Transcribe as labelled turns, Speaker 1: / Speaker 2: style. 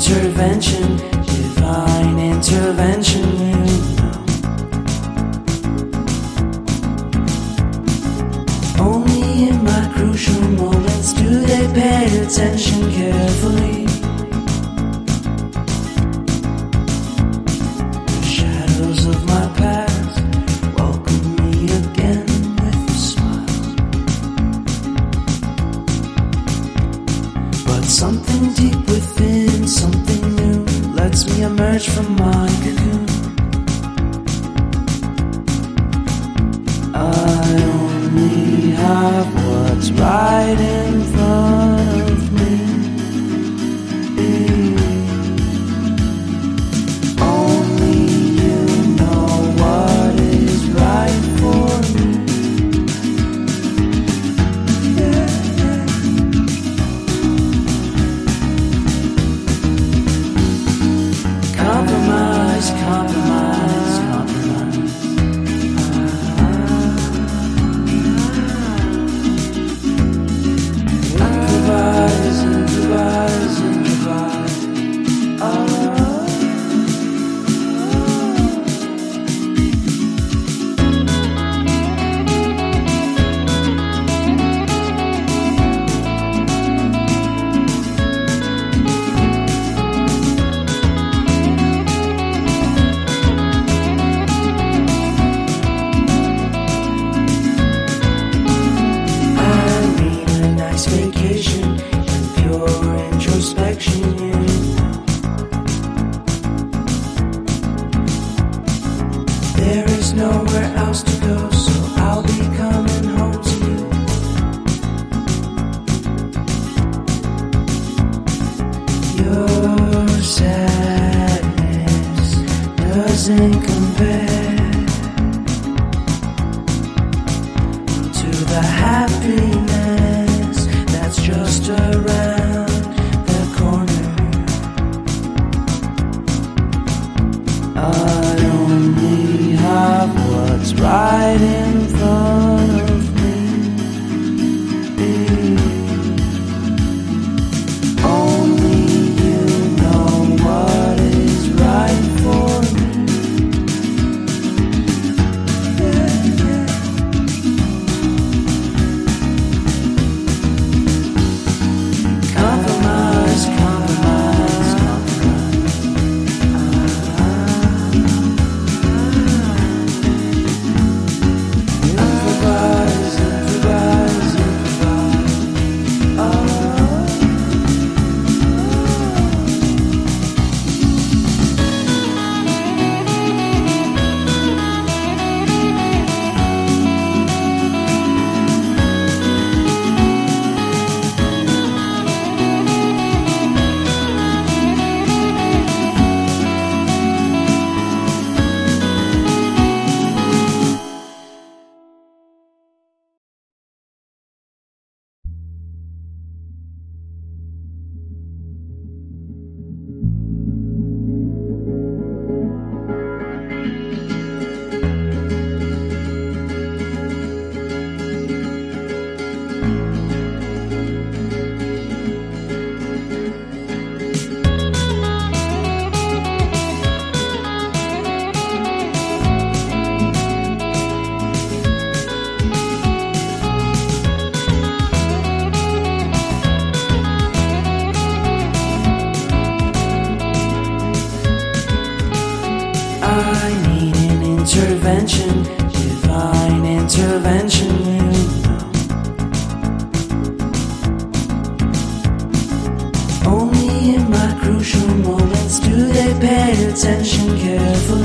Speaker 1: intervention, divine intervention, you know. Only in my crucial moments do they pay attention carefully. The shadows of my past welcome me again with a smile. But something deep within, something new, lets me emerge from my cocoon. I only have what's right in front of me. Only you know what is right for me. Compromise, compromise, compromise. Improvise, improvise, improvise. Vacation and pure introspection, you know. There is nowhere else to go, so I'll be coming home to you. Your sadness doesn't compare to the happiness that's just around the corner. I only have what's right in front of me. Only you know what is right for me. Compromise, compromise, compromise. Improvise, improvise, improvise. I need an intervention, divine intervention, you know. Only in my crucial moments do they pay attention carefully.